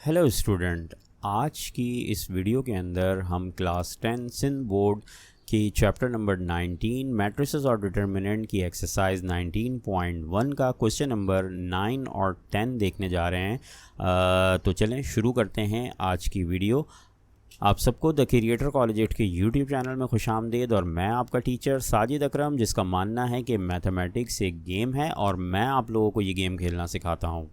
Hello student, आज की इस वीडियो के अंदर हम क्लास 10 सिंध बोर्ड की चैप्टर नंबर 19 मैट्रिसेस और डिटर्मिनेंट की एक्सरसाइज 19.1 का क्वेश्चन नंबर 9 और 10 देखने जा रहे हैं। तो चलें शुरू करते हैं आज की वीडियो। आप सबको द क्रिएटर कॉलेज के यूट्यूब चैनल में खुशामदीद। और मैं आपका टीचर साजिद अकरम, जिसका मानना है कि मैथमेटिक्स एक गेम है और मैं आप लोगों को ये गेम खेलना सिखाता हूँ।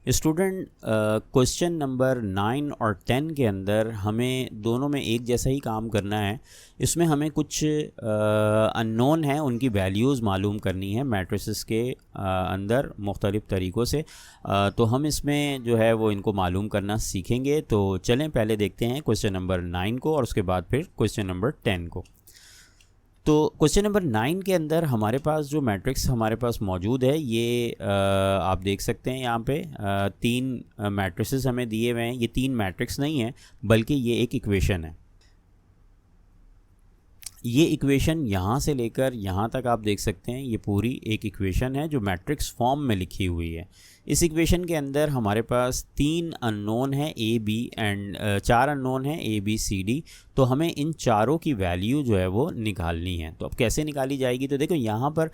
स्टूडेंट, क्वेश्चन नंबर 9 और 10 के अंदर हमें दोनों में एक जैसा ही काम करना है। इसमें हमें कुछ अननोन है, उनकी वैल्यूज़ मालूम करनी है मैट्रिसेस के अंदर मुख्तलिफ़ तरीक़ों से। तो हम इसमें जो है वो इनको मालूम करना सीखेंगे। तो चलें पहले देखते हैं क्वेश्चन नंबर 9 को और उसके बाद फिर क्वेश्चन नंबर 10 को। तो क्वेश्चन नंबर 9 के अंदर हमारे पास जो मैट्रिक्स हमारे पास मौजूद है ये आप देख सकते हैं यहाँ पे तीन मैट्रिसेस हमें दिए हुए हैं। ये तीन मैट्रिक्स नहीं है बल्कि ये एक इक्वेशन है। ये इक्वेशन यहाँ से लेकर यहाँ तक आप देख सकते हैं, ये पूरी एक इक्वेशन है जो मैट्रिक्स फॉर्म में लिखी हुई है। इस इक्वेशन के अंदर हमारे पास तीन अननोन है ए बी एंड चार अननोन है ए बी सी डी। तो हमें इन चारों की वैल्यू जो है वो निकालनी है। तो अब कैसे निकाली जाएगी? तो देखो यहाँ पर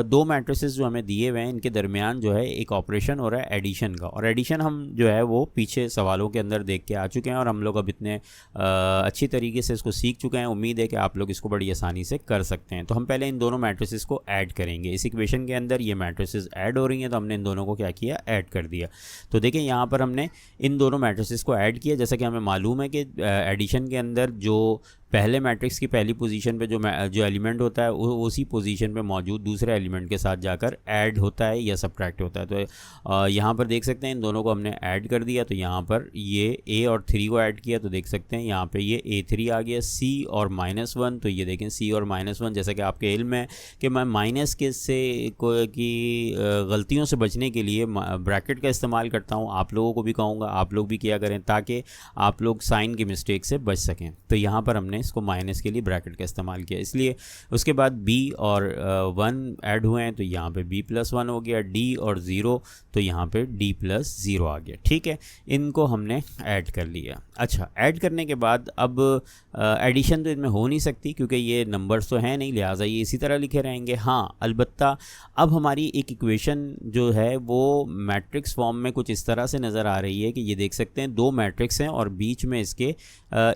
दो मैट्रिसेस जो हमें दिए हुए हैं, इनके दरमियान जो है एक ऑपरेशन हो रहा है एडिशन का। और एडिशन हम जो है वो पीछे सवालों के अंदर देख के आ चुके हैं और हम लोग अब इतने अच्छी तरीके से इसको सीख चुके हैं। उम्मीद है कि आप लोग इसको बड़ी आसानी से कर सकते हैं। तो हम पहले इन दोनों मैट्रिसेस को ऐड करेंगे। इस इक्वेशन के अंदर ये मैट्रिसेस ऐड हो रही हैं, तो हमने इन दोनों को क्या किया, ऐड कर दिया। तो देखिए यहाँ पर हमने इन दोनों मैट्रिसेस को ऐड किया। जैसा कि हमें मालूम है कि एडिशन के अंदर जो पहले मैट्रिक्स की पहली पोजीशन पे जो एलिमेंट होता है उसी पोजीशन पे मौजूद दूसरे एलिमेंट के साथ जाकर ऐड होता है या सब्ट्रैक्ट होता है। तो यहाँ पर देख सकते हैं इन दोनों को हमने ऐड कर दिया। तो यहाँ पर ये ए और 3 को ऐड किया तो देख सकते हैं यहाँ पे ये A3 आ गया। C और -1, तो ये देखें C और -1, जैसा कि आपके इल्म है कि मैं माइनस के से की गलतियों से बचने के लिए ब्रैकेट का इस्तेमाल करता हूँ। आप लोगों को भी कहूँगा आप लोग भी किया करें ताकि आप लोग साइन की मिस्टेक से बच सकें। तो यहाँ पर हमने इसको माइनस के लिए ब्रैकेट का इस्तेमाल किया, इसलिए। उसके बाद b और 1 ऐड हुए हैं तो यहाँ पे b+1 हो गया। d और 0 तो यहाँ पे d+0 आ गया। ठीक है, इनको हमने ऐड कर लिया। अच्छा, ऐड करने के बाद अब एडिशन तो इनमें हो नहीं सकती क्योंकि ये नंबर्स तो हैं नहीं, लिहाजा ये इसी तरह लिखे रहेंगे। हाँ, अलबत्ता अब हमारी एक इक्वेशन जो है वो मैट्रिक्स फॉर्म में कुछ इस तरह से नज़र आ रही है कि ये देख सकते हैं दो मैट्रिक्स हैं और बीच में इसके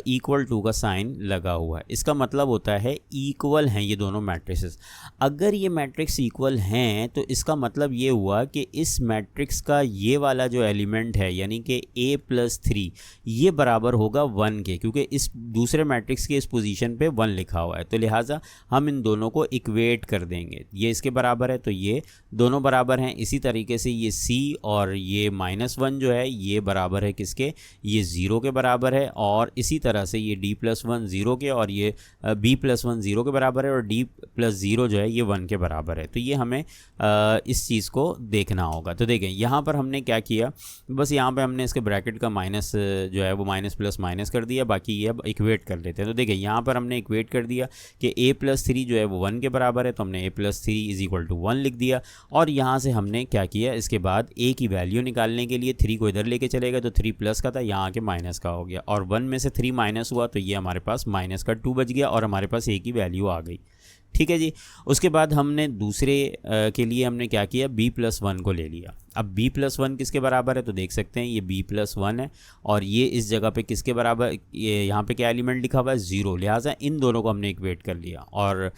इक्वल टू का साइन लगा हुआ है। इसका मतलब होता है इक्वल हैं ये दोनों मैट्रिसेस। अगर ये मैट्रिक्स इक्वल हैं तो इसका मतलब ये हुआ कि इस मैट्रिक्स का ये वाला जो एलिमेंट है यानी कि A+3 ये बराबर होगा 1 के, क्योंकि इस दूसरे मैट्रिक्स के इस पोजीशन पे 1 लिखा हुआ है। तो लिहाजा हम इन दोनों को इक्वेट कर देंगे। ये इसके बराबर है तो ये दोनों बराबर हैं। इसी तरीके से ये C और ये -1 जो है ये बराबर है किसके, ये 0 के बराबर है। और इसी तरह से ये D+1 0 के और ये B+1 0 के बराबर है और D+0 जो है ये 1 के बराबर है। तो ये हमें इस चीज़ को देखना होगा। तो देखें यहाँ पर हमने क्या किया, बस यहाँ पे हमने इसके ब्रैकेट का माइनस जो है वो माइनस प्लस माइनस कर दिया, बाकी ये अब इक्वेट कर लेते हैं। तो देखें यहाँ पर हमने इक्वेट कर दिया कि A+3 जो है वो 1 के बराबर है, तो हमने A+3 = 1 लिख दिया। और यहाँ से हमने क्या किया, इसके बाद A की वैल्यू निकालने के लिए 3 को इधर लेके चलेगा तो 3 प्लस का था, यहाँ आके माइनस का हो गया। और 1 में से 3 माइनस हुआ तो ये हमारे पास माइनस का 2 बच गया और हमारे पास A की वैल्यू आ गई। ठीक है जी। उसके बाद हमने दूसरे के लिए हमने क्या किया, B+1 को ले लिया। अब B+1 किसके बराबर है तो देख सकते हैं ये B+1 है और ये इस जगह पे किसके बराबर, ये यहाँ पे क्या एलिमेंट लिखा हुआ है 0, लिहाजा इन दोनों को हमने इक्वेट कर लिया। और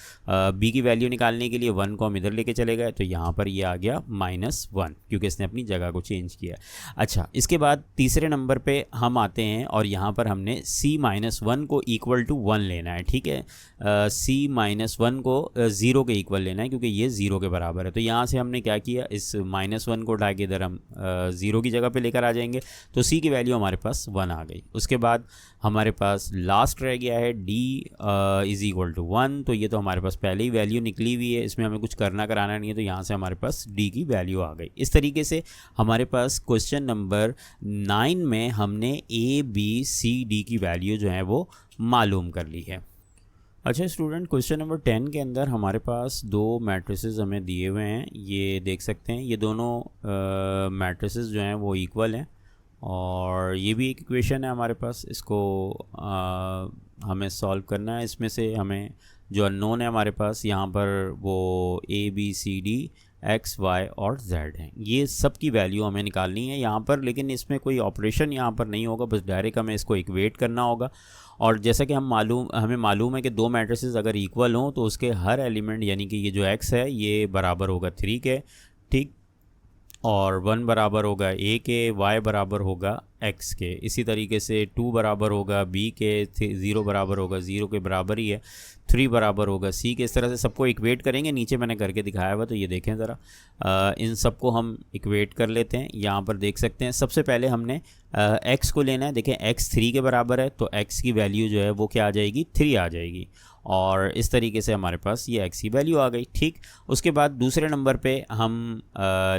B की वैल्यू निकालने के लिए 1 को हम इधर लेके चले गए तो यहाँ पर ये आ गया -1 क्योंकि इसने अपनी जगह को चेंज किया। अच्छा, इसके बाद तीसरे नंबर पे हम आते हैं और यहाँ पर हमने C-1 को =1 लेना है। ठीक है, C-1 को 0 के इक्वल लेना है क्योंकि ये 0 के बराबर है। तो यहाँ से हमने क्या किया, इस -1 को उठा के इधर हम 0 की जगह पे लेकर आ जाएंगे, तो c की वैल्यू हमारे पास 1 आ गई। उसके बाद हमारे पास लास्ट रह गया है d = 1, तो ये तो हमारे पास पहले ही वैल्यू निकली हुई है, इसमें हमें कुछ करना कराना नहीं है, तो यहाँ से हमारे पास d की वैल्यू आ गई। इस तरीके से हमारे पास क्वेश्चन नंबर 9 में हमने a b c d की वैल्यू जो है वो मालूम कर ली है। अच्छा स्टूडेंट, क्वेश्चन नंबर 10 के अंदर हमारे पास दो मैट्रिसेस हमें दिए हुए हैं, ये देख सकते हैं, ये दोनों मैट्रिसेस जो हैं वो इक्वल हैं और ये भी एक इक्वेशन है हमारे पास, इसको हमें सॉल्व करना है। इसमें से हमें जो अननोन है हमारे पास यहाँ पर वो a b c d x y और z हैं, ये सब की वैल्यू हमें निकालनी है यहाँ पर, लेकिन इसमें कोई ऑपरेशन यहाँ पर नहीं होगा, बस डायरेक्ट हमें इसको इक्वेट करना होगा। और जैसा कि हमें मालूम है कि दो मैट्रिसेस अगर इक्वल हों तो उसके हर एलिमेंट यानी कि ये जो x है ये बराबर होगा 3 के, ठीक, और 1 बराबर होगा a के, y बराबर होगा x के, इसी तरीके से 2 बराबर होगा b के, 0 बराबर होगा 0 के बराबर ही है, 3 बराबर होगा c के। इस तरह से सबको इक्वेट करेंगे, नीचे मैंने करके दिखाया हुआ, तो ये देखें ज़रा, इन सबको हम इक्वेट कर लेते हैं। यहाँ पर देख सकते हैं सबसे पहले हमने x को लेना है, देखें x 3 के बराबर है, तो x की वैल्यू जो है वो क्या आ जाएगी, 3 आ जाएगी, और इस तरीके से हमारे पास ये x की वैल्यू आ गई, ठीक। उसके बाद दूसरे नंबर पे हम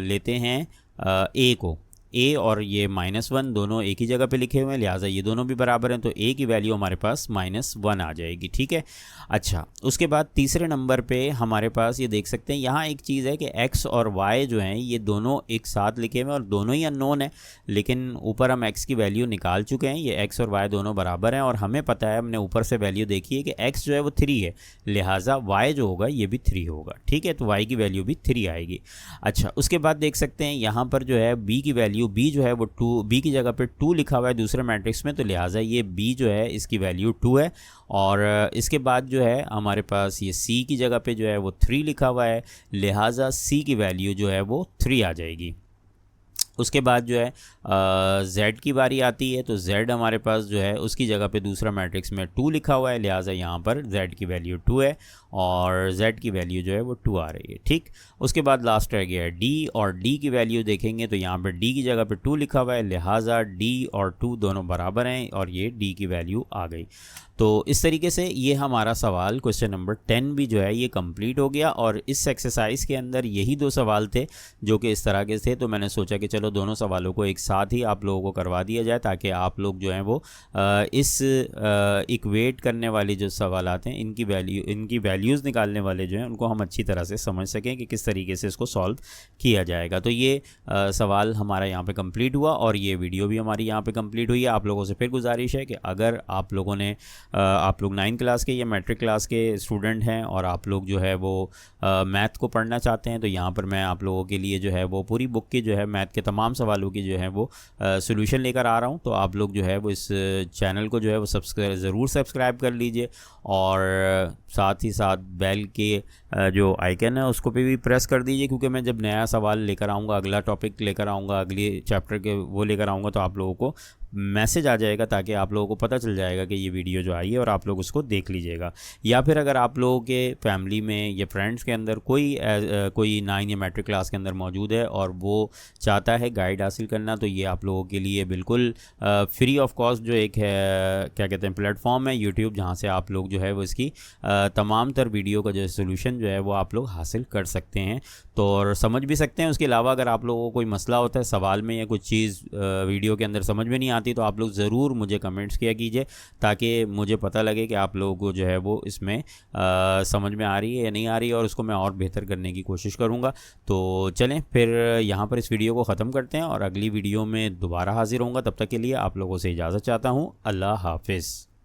लेते हैं a को, a और ये -1 दोनों एक ही जगह पे लिखे हुए हैं, लिहाजा ये दोनों भी बराबर हैं, तो a की वैल्यू हमारे पास -1 आ जाएगी, ठीक है। अच्छा, उसके बाद तीसरे नंबर पे हमारे पास ये देख सकते हैं, यहाँ एक चीज़ है कि x और y जो हैं ये दोनों एक साथ लिखे हुए हैं और दोनों ही अननोन है, लेकिन ऊपर हम x की वैल्यू निकाल चुके हैं, ये x और y दोनों बराबर हैं और हमें पता है, हमने ऊपर से वैल्यू देखी है कि x जो है वो 3 है, लिहाजा y जो होगा ये भी 3 होगा, ठीक है, तो y की वैल्यू भी 3 आएगी। अच्छा, उसके बाद देख सकते हैं यहाँ पर जो है b की वैल्यू, b जो है वो 2, b की जगह पे 2 लिखा हुआ है दूसरे मैट्रिक्स में, तो लिहाजा ये b जो है इसकी वैल्यू 2 है, और इसके बाद जो है हमारे पास ये c की जगह पे जो है वो 3 लिखा हुआ है, लिहाजा c की वैल्यू जो है वो 3 आ जाएगी। उसके बाद जो है z की बारी आती है, तो z हमारे पास जो है उसकी जगह पे दूसरा मैट्रिक्स में 2 लिखा हुआ है, लिहाजा यहाँ पर z की वैल्यू 2 है और z की वैल्यू जो है वो 2 आ रही है, ठीक। उसके बाद लास्ट रह गया है d, और d की वैल्यू देखेंगे तो यहाँ पर d की जगह पे 2 लिखा हुआ है, लिहाजा d और 2 दोनों बराबर हैं और ये d की वैल्यू आ गई। तो इस तरीके से ये हमारा सवाल क्वेश्चन नंबर 10 भी जो है ये कंप्लीट हो गया, और इस एक्सरसाइज के अंदर यही दो सवाल थे जो कि इस तरह के थे, तो मैंने सोचा कि चलो दोनों सवालों को एक साथ ही आप लोगों को करवा दिया जाए, ताकि आप लोग जो हैं वो इस इक्वेट करने वाली जो सवाल आते हैं इनकी वैल्यूज़ निकालने वाले जो हैं उनको हम अच्छी तरह से समझ सकें कि किस तरीके से इसको सॉल्व किया जाएगा। तो ये सवाल हमारा यहाँ पे कंप्लीट हुआ और ये वीडियो भी हमारी यहाँ पे कंप्लीट हुई है। आप लोगों से फिर गुजारिश है कि अगर आप लोगों ने आप लोग 9th क्लास के या मैट्रिक क्लास के स्टूडेंट हैं और आप लोग जो है वो मैथ को पढ़ना चाहते हैं, तो यहाँ पर मैं आप लोगों के लिए जो है वो पूरी बुक की जो है मैथ के तमाम सवालों की जो है वो सॉल्यूशन लेकर आ रहा हूँ। तो आप लोग जो है वो इस चैनल को जो है वो ज़रूर सब्सक्राइब कर लीजिए, और साथ ही साथ बेल के जो आइकन है उसको पे भी प्रेस कर दीजिए, क्योंकि मैं जब नया सवाल लेकर आऊँगा, अगला टॉपिक लेकर आऊँगा, अगले चैप्टर के वो लेकर आऊँगा, तो आप लोगों को मैसेज आ जाएगा, ताकि आप लोगों को पता चल जाएगा कि ये वीडियो जो आई है और आप लोग उसको देख लीजिएगा। या फिर अगर आप लोगों के फैमिली में या फ्रेंड्स के अंदर कोई 9 या मैट्रिक क्लास के अंदर मौजूद है और वो चाहता है गाइड हासिल करना, तो ये आप लोगों के लिए बिल्कुल फ्री ऑफ कॉस्ट जो एक है क्या कहते हैं प्लेटफॉर्म है यूट्यूब, जहाँ से आप लोग जो है वो इसकी तमाम तर वीडियो का जो सोल्यूशन जो है वो आप लोग हासिल कर सकते हैं, तो और समझ भी सकते हैं। उसके अलावा अगर आप लोगों को कोई मसला होता है सवाल में या कुछ चीज़ वीडियो के अंदर समझ में नहीं आती, तो आप लोग ज़रूर मुझे कमेंट्स किया कीजिए, ताकि मुझे पता लगे कि आप लोगों को जो है वो इसमें समझ में आ रही है या नहीं आ रही है, और उसको मैं और बेहतर करने की कोशिश करूँगा। तो चलें फिर यहाँ पर इस वीडियो को ख़त्म करते हैं और अगली वीडियो में दोबारा हाजिर होऊंगा। तब तक के लिए आप लोगों से इजाज़त चाहता हूँ। अल्लाह हाफिज़।